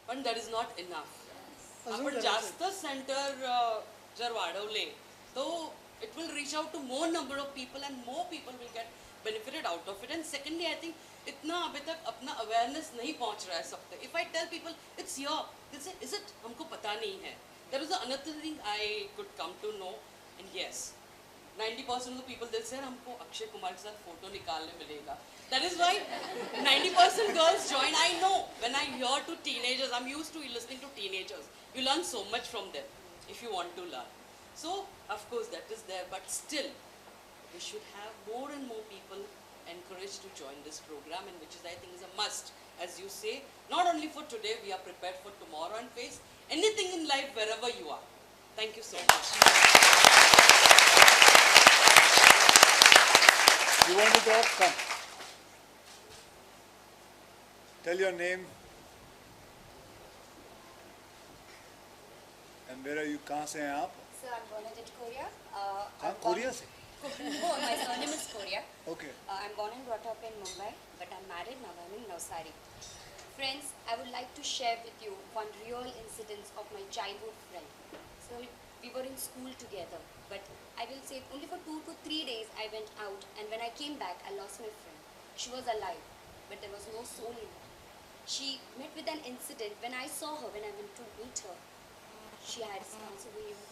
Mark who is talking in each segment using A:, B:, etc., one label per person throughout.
A: पण that is not enough.
B: अजून
A: आपण
B: करायचं.
A: जास्त सेंटर जर वाढवले तो it will reach out to more number of people and more people will get benefited out of it. And secondly, I think इतना अभी तक अपना awareness नहीं पहुंच रहा है सब तक. If I tell people it's here, they say is it? हमको पता नहीं है. There is another thing I could come to know, and yes, 90% of the people they'll say हमको अक्षय कुमार के साथ फोटो निकालने मिलेगा. That is why 90% girls join. I know when I hear to teenagers, I'm used to listening to teenagers. You learn so much from them if you want to learn. So of course that is there, but still we should have more and more people encouraged to join this program, and which is I think is a must. As you say, not only for today, we are prepared for tomorrow and face anything in life wherever you are. Thank you so much.
C: You want to talk? Come. Tell your name. And where are you? कहाँ से हैं आप?
D: So I'm born in Korea.
C: हाँ, Korea से.
D: No, my surname is Korea.
C: Okay.
D: I'm born and brought up in Mumbai, but I'm married now. I'm in Navsari. Friends, I would like to share with you one real incident of my childhood friend. So we were in school together, but I will say only for 2 to 3 days I went out, and when I came back, I lost my friend. She was alive, but there was no soul in her. She met with an incident when I saw her, when I went to meet her. She had scars over here.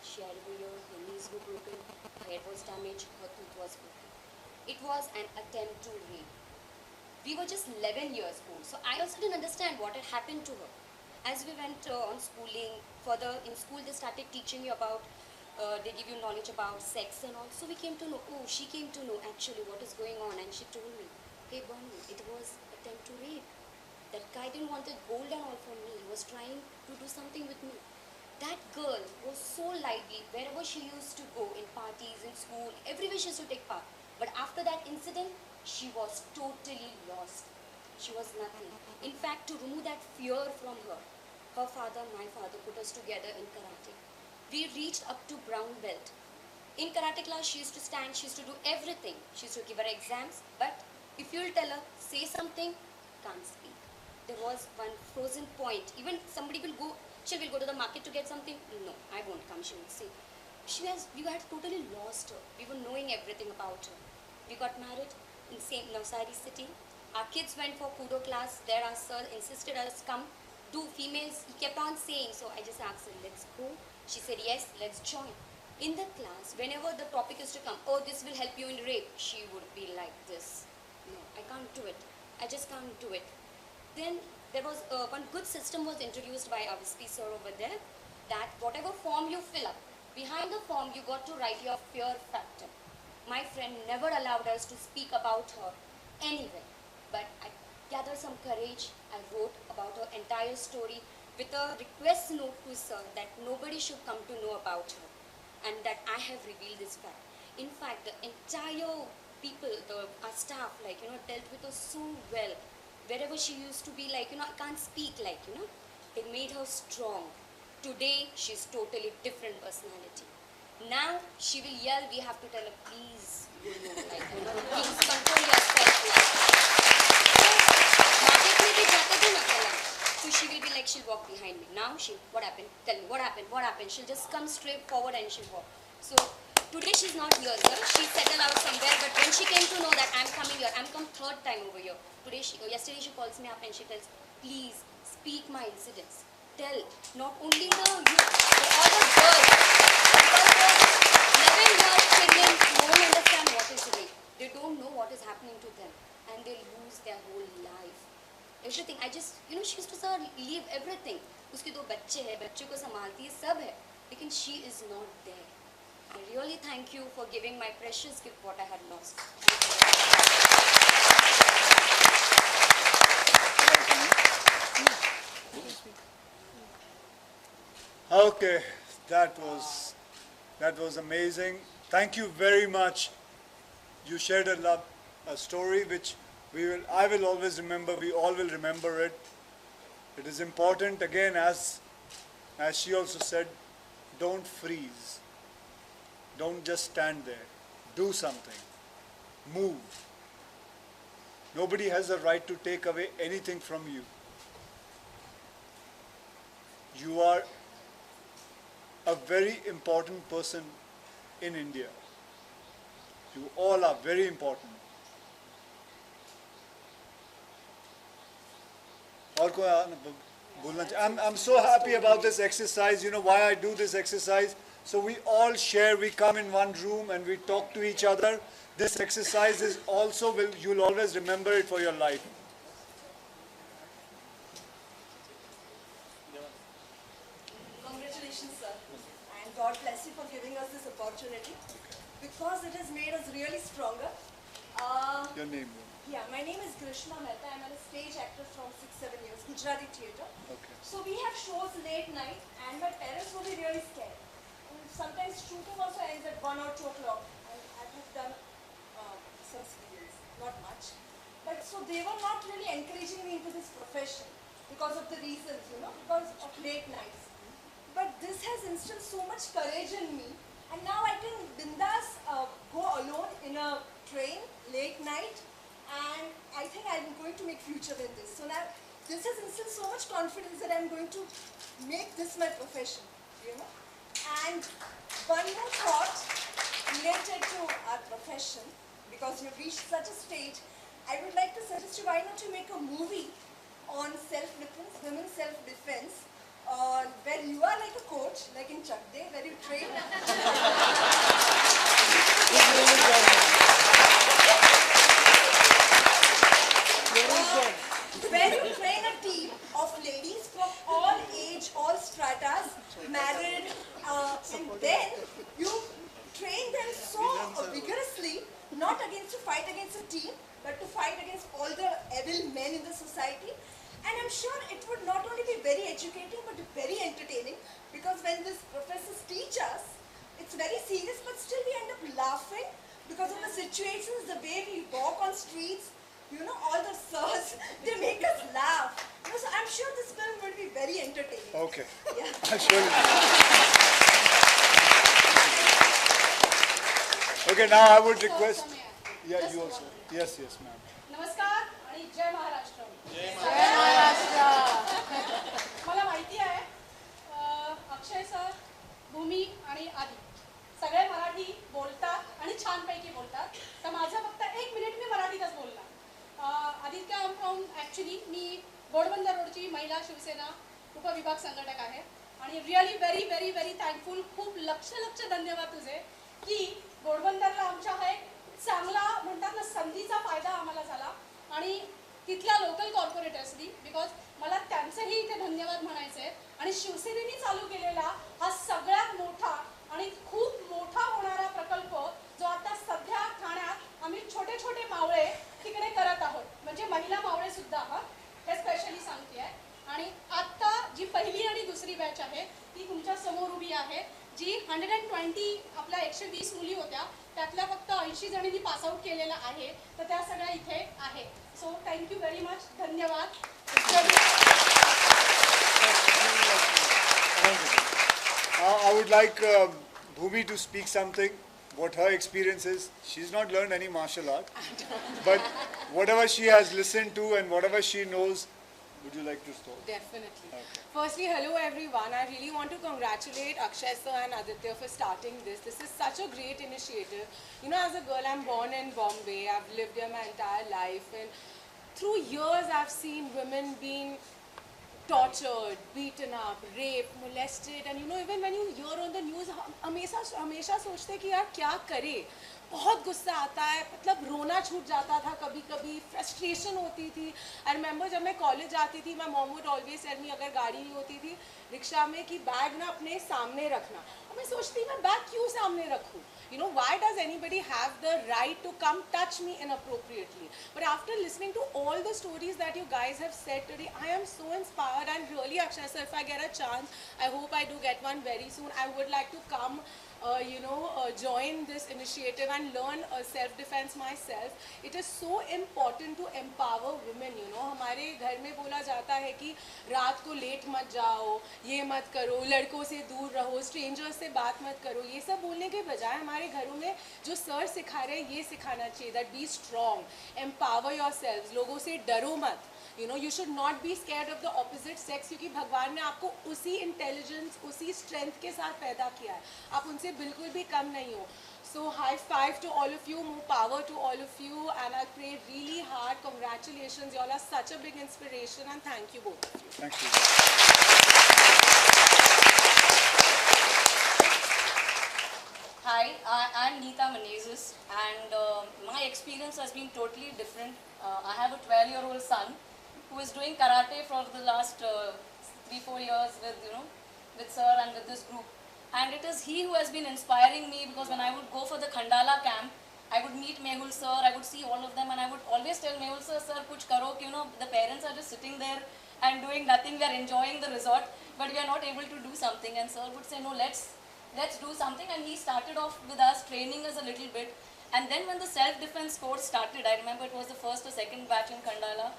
D: She had over here, her knees were broken, her head was damaged, her tooth was broken. It was an attempt to rape. We were just 11 years old, so I also didn't understand what had happened to her. As we went on schooling, further in school they started teaching you about, they give you knowledge about sex and all. So we came to know, oh, she came to know actually what is going on, and she told me, hey Banu, it was attempt to rape. That guy didn't want the gold and all from me. He was trying to do something with me. That girl was so lively. Wherever she used to go, in parties, in school, everywhere she used to take part. But after that incident, she was totally lost. She was nothing. In fact, to remove that fear from her, her father, my father, put us together in karate. We reached up to brown belt. In karate class, she used to stand, she used to do everything. She used to give her exams, but if you'll tell her, say something, can't speak. There was one frozen point. Even somebody will go, she will go to the market to get something. No, I won't come, she will say. We had totally lost her. We were knowing everything about her. We got married in same Navsari city. Our kids went for kudo class. There our sir insisted us come. Do females, he kept on saying. So I just asked her, let's go. She said, yes, let's join. In the class, whenever the topic is to come, oh, this will help you in rape, she would be like this. No, I can't do it. I just can't do it. Then there was one good system was introduced by our SP sir over there, that whatever form you fill up, behind the form you got to write your fear factor. My friend never allowed us to speak about her anywhere, but I gathered some courage. I wrote about her entire story with a request note to sir that nobody should come to know about her, and that I have revealed this fact. In fact, the entire people, our staff, dealt with her so well. Wherever she used to be, I can't speak, they made her strong. Today, she's totally different personality. Now, she will yell, we have to tell her, please, please control yourself. Market में भी जाते थे ना पहले, so she will be like, she'll walk behind me. Now, what happened? Tell me, what happened? What happened? She'll just come straight forward and she'll walk. So, today she's not here, sir. She settled out somewhere, but when she came to know that I'm coming here, I'm come third time over here. Yesterday she calls me up and she tells, please speak my incidents. Tell not only the youth, but all the girls. Because the 11-year children don't understand what is rape. They don't know what is happening to them, and they lose their whole life. Everything. I just, she used to sir leave everything. उसके 2 बच्चे हैं, बच्चों को संभालती है, सब है, लेकिन she is not there. I really thank you for giving my precious gift what I had lost.
C: Okay, that was amazing. Thank you very much. You shared a story which I will always remember. We all will remember it. It is important again, as she also said, don't freeze. Don't just stand there. Do something. Move. Nobody has the right to take away anything from you. you are a very important person in India. You all are very important. और कोई बोलना चाहिए? I'm so happy about this exercise. You know why I do this exercise? So we all share, we come in one room and we talk to each other. This exercise is also, you'll always remember it for your life.
B: Congratulations, sir. And God bless you for giving us this opportunity. Because it has made us really stronger.
C: Your name?
B: Yeah, my name is Grishma Mehta. I'm a stage actor from 6-7 years, Gujarati theatre.
C: Okay.
B: So we have shows late night and my parents will be really scared. And sometimes shooting also ends at 1 or 2 o'clock. And I have done some serials, not much. But so they were not really encouraging me into this profession because of the reasons, you know, because of late nights. But this has instilled so much courage in me. And now I can bindas go alone in a train late night. And I think I'm going to make future with this. So now this has instilled so much confidence that I'm going to make this my profession, you know. And one more thought related to our profession, because you've reached such a stage, I would like to suggest you, why not you make a movie on self-defense, women's self-defense, where you are like a coach, like in Chak De, where you train. Where you train a team of ladies from all age, all stratas, married, and then you train them so vigorously, not against to fight against a team, but to fight against all the evil men in the society. And I'm sure it would not only be very educating, but very entertaining, because when these professors teach us, it's very serious, but still we end up laughing because of the situations, the way we walk on streets. You know, all the sirs, they make us laugh. You know, so I'm sure this film will be very entertaining.
C: Okay.
B: Yeah.
C: I'll show you. Okay, now I would request. Yeah, you also. Yes, yes, ma'am.
E: नमस्कार आणि जय महाराष्ट्र. जय महाराष्ट्र. मला माहिती आहे Akshay sir, भूमी आणि आदी सगळे मराठी बोलतात आणि छानपैकी बोलतात. तर माझं फक्त 1 मिनिट मी मराठीतच बोलणार. Aditya I am from actually मी घोडबंदर रोडची महिला शिवसेना उपविभाग संघटक आहे आणि really very very very thankful. खूप लक्ष धन्यवाद तुझे की घोडबंदरला आमच्या हा एक चांगला म्हणतात ना संधीचा फायदा आम्हाला झाला आणि तिथल्या लोकल कॉर्पोरेटर्सनी, बिकॉज मला त्यांचेही इथे धन्यवाद म्हणायचे आहेत. आणि शिवसेनेने चालू केलेला हा सगळ्यात मोठा आणि खूप मोठा होणारा प्रकल्प जो आता सध्या ठाण्यात आम्ही छोटे छोटे मावळे तिकडे करत आहोत, म्हणजे महिला मावळे सुद्धा हे स्पेशली सांगते आहे. आणि आत्ता जी पहिली आणि दुसरी बॅच आहे ती तुमच्या समोर उभी आहे, जी 120 आपल्या 120 मुली होत्या त्यातल्या फक्त 80 जणींनी पासआउट केलेलं आहे. तर त्या सगळ्या इथे आहे. So thank you very much. धन्यवाद.
C: I would like Bhumi to speak something, what her experience is. She's not learned any martial art, but whatever she has listened to and whatever she knows, would you like to talk?
F: Definitely.
C: Okay.
F: Firstly, hello everyone. I really want to congratulate Akshay sir and Aditya for starting this. This is such a great initiative. You know, as a girl, I'm born in Bombay. I've lived here my entire life, and through years, I've seen women being tortured, beaten up, raped, molested, and you know, even when you hear on the news, हमेशा सोचते कि यार क्या करे. बहुत गुस्सा आता है, मतलब रोना छूट जाता था कभी कभी, फ्रस्ट्रेशन होती थी. आई रिमेंबर जब मैं कॉलेज जाती थी, my mom would always tell me, अगर गाड़ी नहीं होती थी रिक्शा में, कि बैग ना अपने सामने रखना. और मैं सोचती मैं बैग क्यों सामने रखूँ. You know, why does anybody have the right to come touch me inappropriately? But after listening to all the stories that you guys have said today, I am so inspired. And really, Akshay sir, if I get a chance, I hope I do get one very soon. I would like to come, join this initiative and learn self-defense myself. It is so important to empower women. You know, हमारे घर में बोला जाता है कि रात को late मत जाओ, ये मत करो, लड़कों से दूर रहो, स्ट्रेंजर्स से बात मत करो. ये सब बोलने के बजाय हमारे घरों में जो सर सिखा रहे हैं ये सिखाना चाहिए, that be strong, empower your self. लोगों से डरो मत. You know, you should not be scared of the opposite sex क्योंकि भगवान ने आपको उसी intelligence, उसी strength के साथ पैदा किया है. आप उनसे बिल्कुल भी कम नहीं हो. So high five to all of you, more power to all of you, and I pray really hard. Congratulations, you all are such a big inspiration, and thank you both of you.
C: Thank you.
G: Hi, I'm Neeta Menezes, and my experience has been totally different. I have a 12-year-old son who is doing karate for the last 3-4 years with sir and with this group. And it is he who has been inspiring me, because when I would go for the Khandala camp, I would meet Mehul sir, I would see all of them, and I would always tell Mehul sir, kuch karo, the parents are just sitting there and doing nothing. We are enjoying the resort, but we are not able to do something. And sir would say, no, let's do something. And he started off with us, training us a little bit. And then when the self-defense course started, I remember it was the first or second batch in Khandala,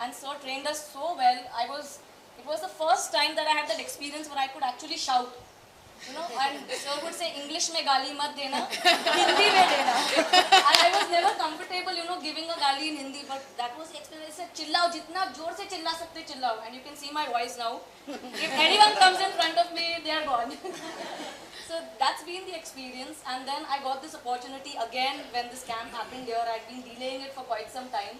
G: and sir trained us so well. It was the first time that I had that experience where I could actually shout. And sir would say, English mein gali mat dena, Hindi mein dena. And I was never comfortable, giving a gali in Hindi, but that was the experience. He said, chillao, jitna jor se chilla sakte chillao. And you can see my voice now. If anyone comes in front of me, they are gone. So that's been the experience. And then I got this opportunity again when this camp happened here. I'd been delaying it for quite some time.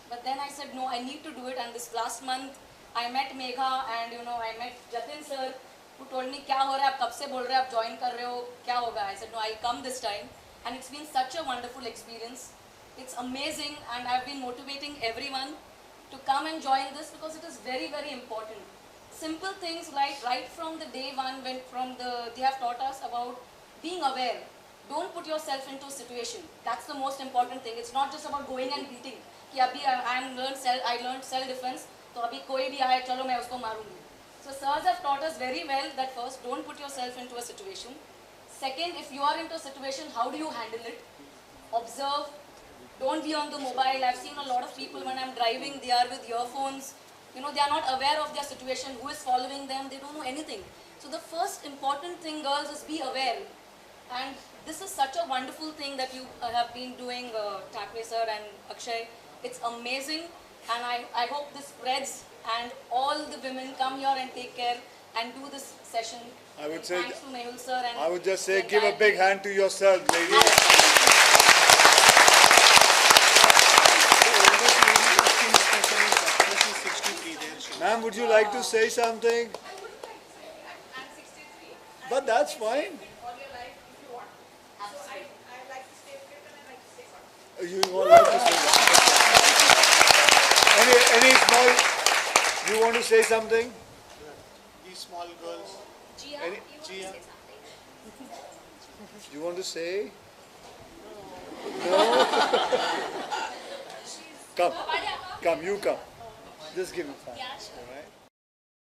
G: But then I said, no, I need to do it. And this last month, I met Megha and, I met Jatin sir, who told me, क्या हो रहा है, आप कब से बोल रहे हैं, आप join कर रहे हो, क्या होगा? I said, no, I'll come this time. And it's been such a wonderful experience. It's amazing, and I've been motivating everyone to come and join this because it is very, very important. Simple things like right from the day one, they have taught us about being aware. Don't put yourself into a situation. That's the most important thing. It's not just about going and beating. कि अभी I learned self-defense, तो अभी कोई भी आए, चलो मैं उसको मारूंगी. So sirs have taught us very well that first, don't put yourself into a situation. Second, if you are into a situation, how do you handle it? Observe. Don't be on the mobile. I've seen a lot of people when I'm driving, they are with earphones. They are not aware of their situation, who is following them, they don't know anything. So the first important thing, girls, is be aware. And this is such a wonderful thing that you have been doing, Thackeray sir and Akshay. It's amazing, and I hope this spreads and all the women come here and take care and do this session.
C: I would
G: And
C: say,
G: thanks to Mehul sir and
C: I would just say,
G: the
C: give a
G: entire
C: big
G: team.
C: hand to yourself, ladies. Ma'am, would you like to say something? But that's fine. You would like to say that. Any small, you want to say something?
H: These small girls.
D: Gia,
C: Any-
D: you want to say something?
C: You want to say? Come, you come. Just give me 5.
D: Yeah, sure.
C: All right?